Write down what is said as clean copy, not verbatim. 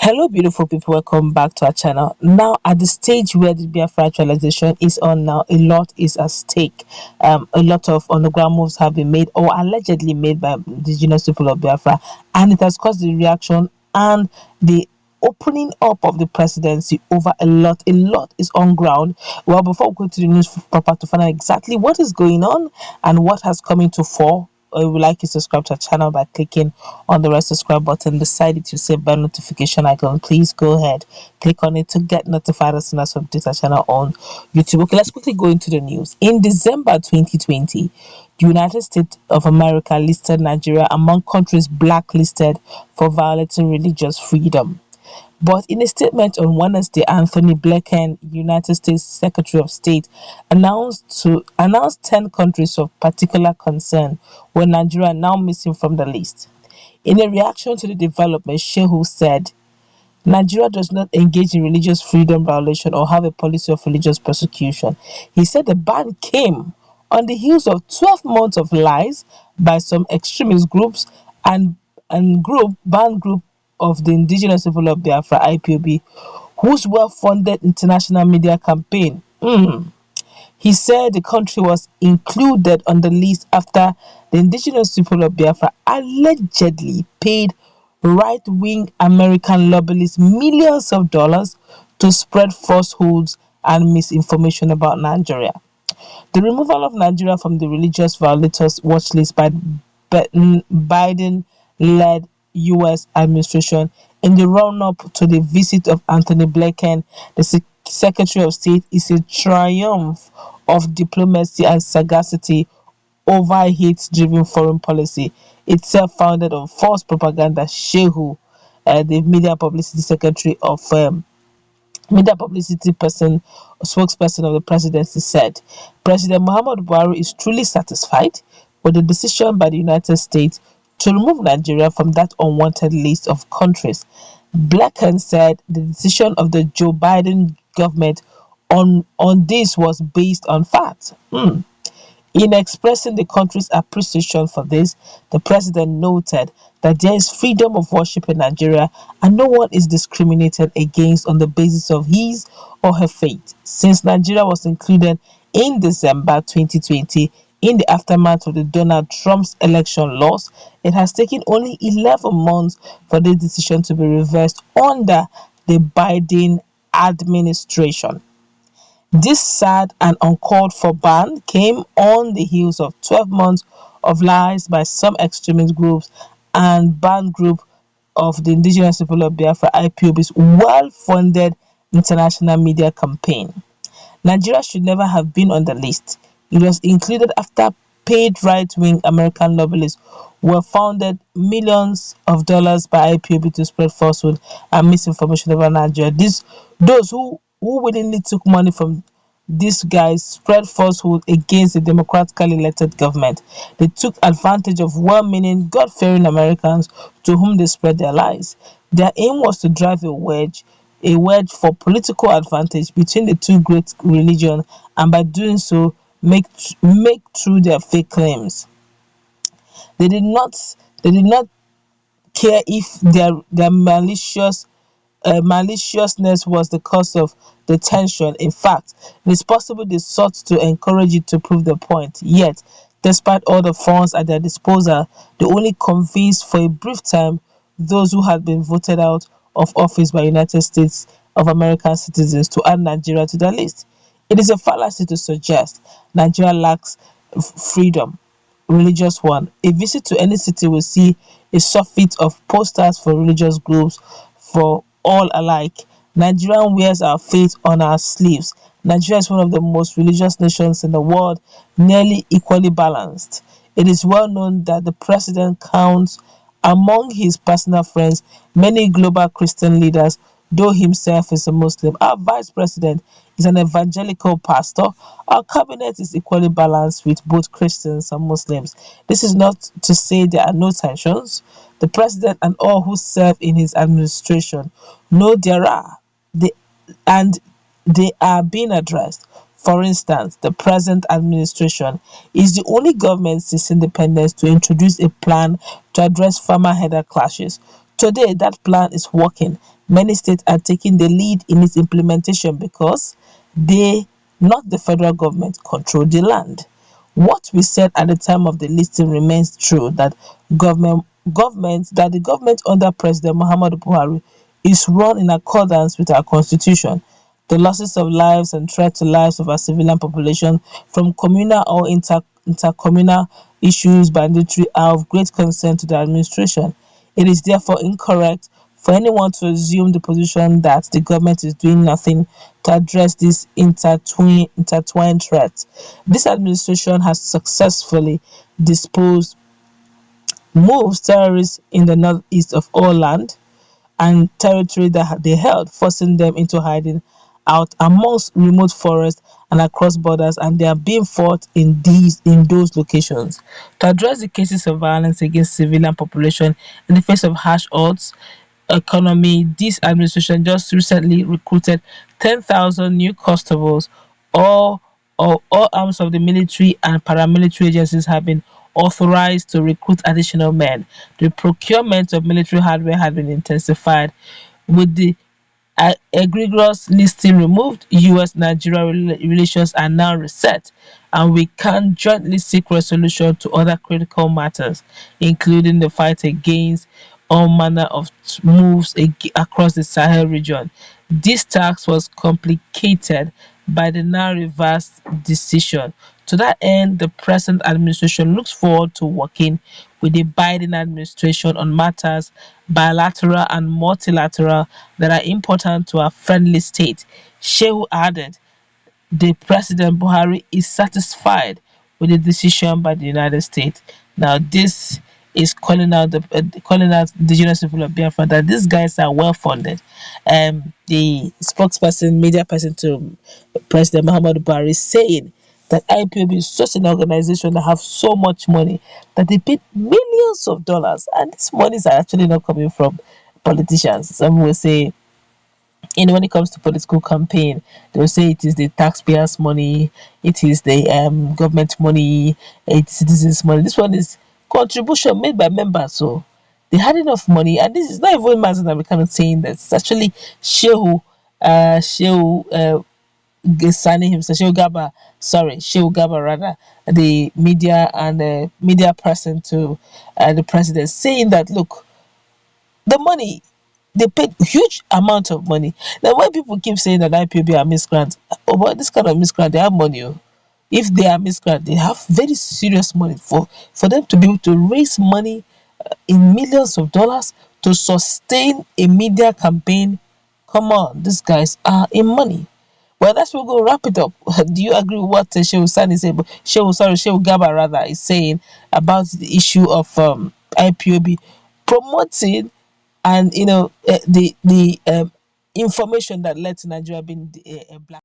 Hello, beautiful people. Welcome back to our channel. Now, at the stage where the Biafra actualization is on now, a lot is at stake. A lot of underground moves have been made or allegedly made by the indigenous people of Biafra, and it has caused the reaction and the opening up of the presidency over a lot. A lot is on ground. Well, before we go to the news proper to find out exactly what is going on and what has come into fore, I would like you to subscribe to our channel by clicking on the red subscribe button beside it. You say bell notification icon. Please go ahead, click on it to get notified as soon as we update our channel on YouTube. Okay, let's quickly go into the news. In December 2020, the United States of America listed Nigeria among countries blacklisted for violating religious freedom. But in a statement on Wednesday, Anthony Blinken, United States Secretary of State, announced 10 countries of particular concern, with Nigeria now missing from the list. In a reaction to the development, Shehu said, Nigeria does not engage in religious freedom violation or have a policy of religious persecution. He said the ban came on the heels of 12 months of lies by some extremist groups and banned group of the indigenous people of Biafra IPOB, whose well-funded international media campaign. He said the country was included on the list after the indigenous people of Biafra allegedly paid right-wing American lobbyists millions of dollars to spread falsehoods and misinformation about Nigeria. The removal of Nigeria from the religious violators watch list by Biden-led U.S. administration in the run-up to the visit of Anthony Blinken, the Secretary of State, is a triumph of diplomacy and sagacity over hate-driven foreign policy, itself founded on false propaganda. Shehu, the media publicity secretary of media publicity person, spokesperson of the presidency, said President Muhammad Buhari is truly satisfied with the decision by the United States to remove Nigeria from that unwanted list of countries. Blinken said the decision of the Joe Biden government on this was based on facts. In expressing the country's appreciation for this, the president noted that there is freedom of worship in Nigeria and no one is discriminated against on the basis of his or her faith. Since Nigeria was included in December 2020 in the aftermath of the Donald Trump's election loss, it has taken only 11 months for the decision to be reversed under the Biden administration. This sad and uncalled for ban came on the heels of 12 months of lies by some extremist groups and banned group of the indigenous people of Biafra IPOB's well-funded international media campaign. Nigeria should never have been on the list. It was included after paid right-wing American lobbyists were funded millions of dollars by IPOB to spread falsehood and misinformation about Nigeria. Those who willingly took money from these guys spread falsehood against the democratically elected government. They took advantage of well-meaning, God-fearing Americans to whom they spread their lies. Their aim was to drive a wedge for political advantage between the two great religions, and by doing so, make true their fake claims. They did not care if their maliciousness was the cause of the tension. In fact, it is possible they sought to encourage it to prove the point. Yet, despite all the funds at their disposal, they only convinced for a brief time those who had been voted out of office by United States of American citizens to add Nigeria to their list. It is a fallacy to suggest Nigeria lacks freedom, religious one. A visit to any city will see a surfeit of posters for religious groups for all alike. Nigerian wears our faith on our sleeves. Nigeria is one of the most religious nations in the world, nearly equally balanced. It is well known that the president counts among his personal friends many global Christian leaders, though himself is a Muslim. Our vice president is an evangelical pastor. Our cabinet is equally balanced with both Christians and Muslims. This is not to say there are no tensions. The president and all who serve in his administration know there are, and they are being addressed. For instance, the present administration is the only government since independence to introduce a plan to address farmer header clashes, Today, that plan is working. Many states are taking the lead in its implementation because they, not the federal government, control the land. What we said at the time of the listing remains true, that the government under President Muhammadu Buhari is run in accordance with our constitution. The losses of lives and threat to lives of our civilian population from communal or intercommunal issues banditry are of great concern to the administration. It is therefore incorrect for anyone to assume the position that the government is doing nothing to address these intertwined threats. This administration has successfully disposed moves terrorists in the northeast of all land and territory that they held, forcing them into hiding out amongst remote forests and across borders, and they are being fought in those locations. To address the cases of violence against civilian population in the face of harsh odds, economy, this administration just recently recruited 10,000 new constables. All arms of the military and paramilitary agencies have been authorized to recruit additional men. The procurement of military hardware has been intensified. With the egregious listing removed, US Nigeria relations are now reset, and we can jointly seek resolution to other critical matters, including the fight against all manner of moves across the Sahel region. This task was complicated by the now reversed decision. To that end, the present administration looks forward to working with the Biden administration on matters bilateral and multilateral that are important to our friendly state. Shehu added, the President Buhari is satisfied with the decision by the United States. Now, this is calling out the indigenous people of Biafra that these guys are well funded. The spokesperson, media person to President Muhammadu Buhari is saying that IPOB is such an organization that have so much money that they paid millions of dollars, and these monies are actually not coming from politicians. Some will say, when it comes to political campaign, they will say it is the taxpayers' money, it is the government money, it's citizens' money. This one is contribution made by members, so they had enough money, and this is not even Mazen American saying that. It's actually Shehu Sani himself, Shehu Gaba rather, the media person to the president, saying that look, the money they paid huge amount of money. Now, when people keep saying that IPOB are miscreants, oh, but this kind of miscreant, they have money. Oh. If they are miscreant, they have very serious money for them to be able to raise money in millions of dollars to sustain a media campaign. Come on, these guys are in money. Well, that's where we're going to wrap it up. Do you agree with what Shehu Sani said? Shehu Gaba rather is saying about the issue of IPOB promoting and the information that led to Nigeria being black.